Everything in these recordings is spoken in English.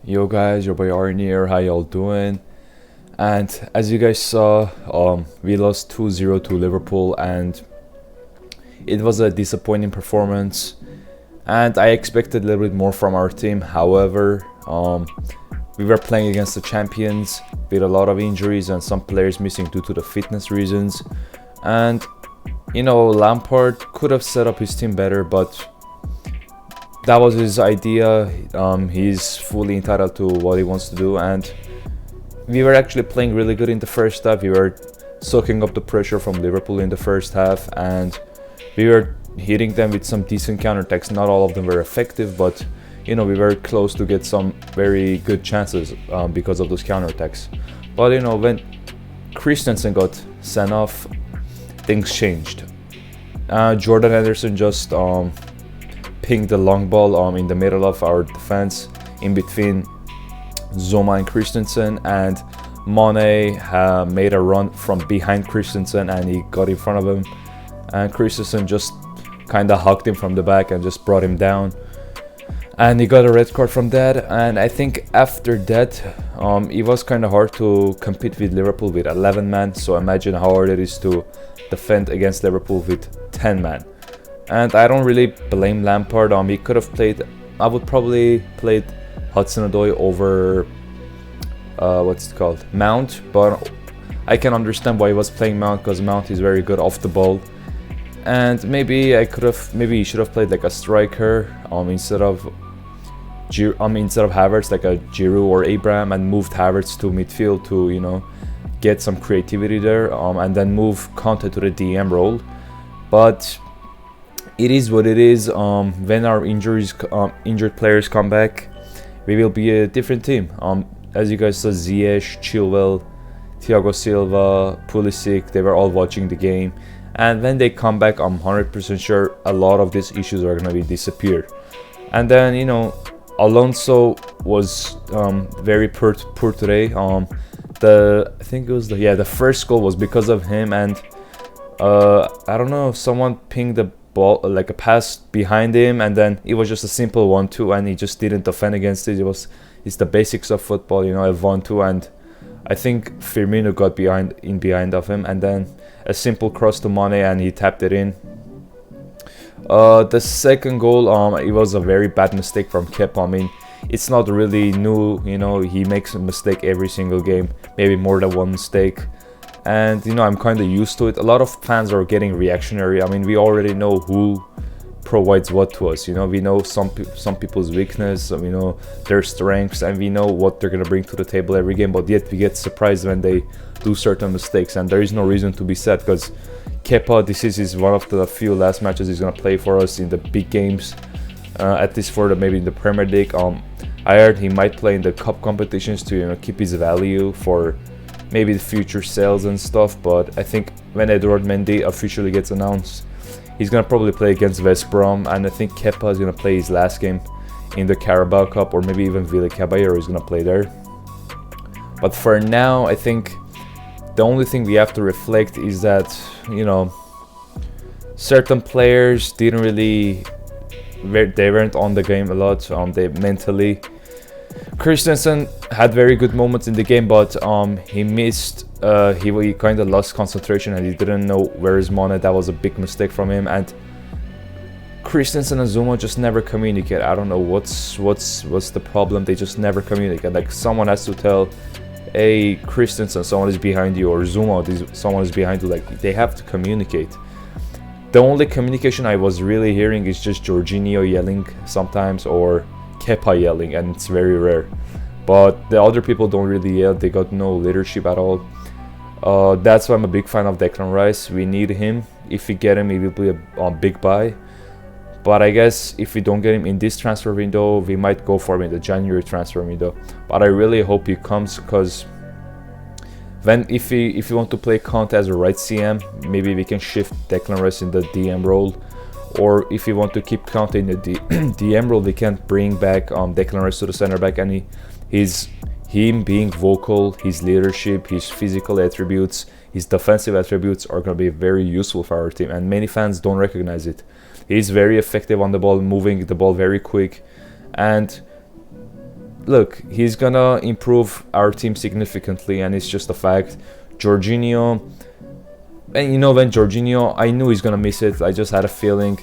Yo guys, your boy Arnie here. How y'all doing? And as you guys saw, we lost 2-0 to Liverpool, and it was a disappointing performance. And I expected a little bit more from our team. However, we were playing against the champions with a lot of injuries and some players missing due to the fitness reasons. And Lampard could have set up his team better, but that was his idea. He's fully entitled to what he wants to do, and we were actually playing really good in the first half. We were soaking up the pressure from Liverpool in the first half, and we were hitting them with some decent counterattacks. Not all of them were effective, but we were close to get some very good chances because of those counterattacks. But when Christensen got sent off, things changed. Jordan Henderson just pinged the long ball in the middle of our defense, in between Zuma and Christensen, and Mane made a run from behind Christensen and he got in front of him, and Christensen just kind of hugged him from the back and just brought him down, and he got a red card from that. And I think after that it was kind of hard to compete with Liverpool with 11 man, so imagine how hard it is to defend against Liverpool with 10 man. And I don't really blame Lampard. He could have played. I would probably played Hudson-Odoi over Mount, but I can understand why he was playing Mount, because Mount is very good off the ball. And maybe he should have played like a striker instead of Havertz, like a Giroud or Abraham, and moved Havertz to midfield to get some creativity there, and then move Conte to the DM role. But it is what it is. When our injured players come back, we will be a different team. As you guys saw, Ziyech, Chilwell, Thiago Silva, Pulisic, they were all watching the game. And when they come back, I'm 100% sure a lot of these issues are going to disappear. And then, Alonso was very poor today. I think it was the first goal was because of him. And I don't know, someone pinged the ball, like a pass behind him, and then it was just a simple 1-2, and he just didn't defend against it. It's the basics of football, a 1-2, and I think Firmino got behind of him, and then a simple cross to Mane, and he tapped it in. The second goal, it was a very bad mistake from Kepa. It's not really new, he makes a mistake every single game, maybe more than one mistake. And I'm kind of used to it. A lot of fans are getting reactionary. We already know who provides what to us. We know some people's weakness, we know their strengths, and we know what they're gonna bring to the table every game. But yet we get surprised when they do certain mistakes, and there is no reason to be sad, because Kepa, this is one of the few last matches he's gonna play for us in the big games, at least for maybe in the Premier League. I heard he might play in the cup competitions to keep his value for maybe the future sales and stuff. But I think when Edouard Mendy officially gets announced, he's gonna probably play against West Brom, and I think Kepa is gonna play his last game in the Carabao Cup, or maybe even Villa Caballero is gonna play there. But for now, I think the only thing we have to reflect is that certain players didn't really, they weren't on the game a lot. They mentally. Christensen had very good moments in the game, but he missed. He kind of lost concentration, and he didn't know where is Mane. That was a big mistake from him. And Christensen and Zuma just never communicate. I don't know what's the problem. They just never communicate. Like, someone has to tell, hey, Christensen, someone is behind you, or Zuma, someone is behind you. Like, they have to communicate. The only communication I was really hearing is just Jorginho yelling sometimes, or Kepa yelling, and it's very rare. But the other people don't really yell. They got no leadership at all. That's why I'm a big fan of Declan Rice. We need him. If we get him, he will be a big buy. But I guess if we don't get him in this transfer window, we might go for him in the January transfer window. But I really hope he comes, because if we want to play Conte as a right CM, maybe we can shift Declan Rice in the DM role. Or if we want to keep Conte in the DM role, we can bring back Declan Rice to the center back, and him being vocal, his leadership, his physical attributes, his defensive attributes are going to be very useful for our team, and many fans don't recognize it. He's very effective on the ball, moving the ball very quick, and look, he's gonna improve our team significantly, and it's just a fact. Jorginho, and you know, when Jorginho, I knew he's gonna miss it. I just had a feeling,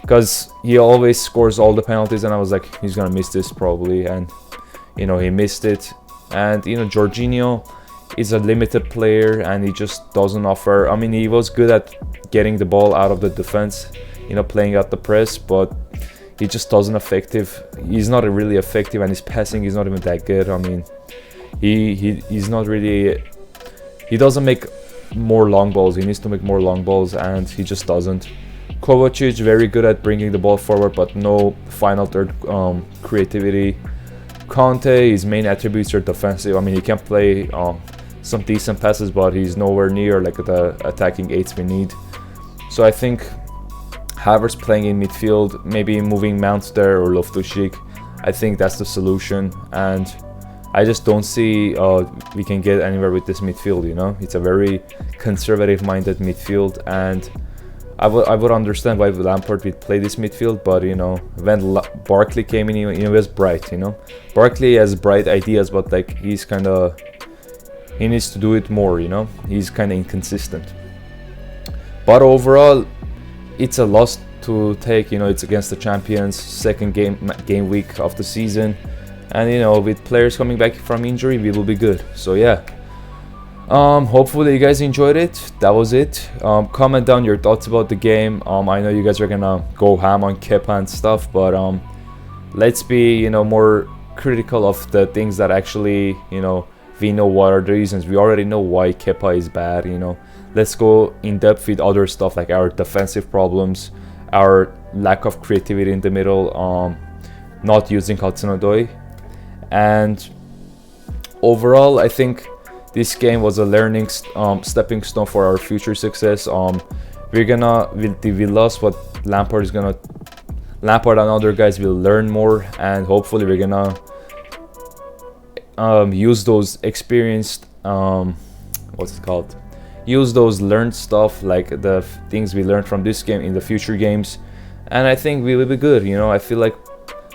because he always scores all the penalties, and I was like, he's gonna miss this probably, and you know, he missed it. And you know, Jorginho is a limited player, and he just doesn't offer. I mean, he was good at getting the ball out of the defense, you know, playing out the press, but he just doesn't effective. He's not really effective, and his passing is not even that good. I mean, he's not really. He doesn't make more long balls. He needs to make more long balls, and he just doesn't. Kovacic very good at bringing the ball forward, but no final third creativity. Conte, his main attributes are defensive. I mean, he can play some decent passes, but he's nowhere near like the attacking eights we need. So I think Havertz playing in midfield, maybe moving Mount there or Loftus-Cheek, I think that's the solution. And I just don't see we can get anywhere with this midfield, you know. It's a very conservative-minded midfield, and I would understand why Lampard would play this midfield, but you know, when Barkley came in, he was bright, you know. Barkley has bright ideas, but like he needs to do it more, you know. He's kind of inconsistent. But overall, it's a loss to take, you know. It's against the champions, second game week of the season, and you know, with players coming back from injury, we will be good. So yeah. Hopefully you guys enjoyed it. That was it. Comment down your thoughts about the game. I know you guys are gonna go ham on Kepa and stuff, but let's be, you know, more critical of the things that actually, you know, we know what are the reasons. We already know why Kepa is bad, you know. Let's go in depth with other stuff, like our defensive problems, our lack of creativity in the middle, not using Hudson-Odoi, and overall I think this game was a learning stepping stone for our future success. We lost what Lampard and other guys will learn more, and hopefully we're gonna use those experienced use those learned stuff, like the things we learned from this game in the future games, and I think we will be good. You know, I feel like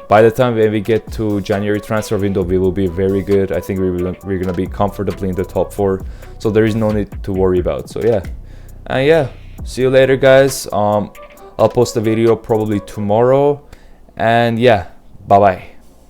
by the time when we get to January transfer window, we will be very good. I think we're gonna be comfortably in the top 4, so there is no need to worry about. So yeah, and yeah, see you later, guys. I'll post a video probably tomorrow, and yeah, bye bye.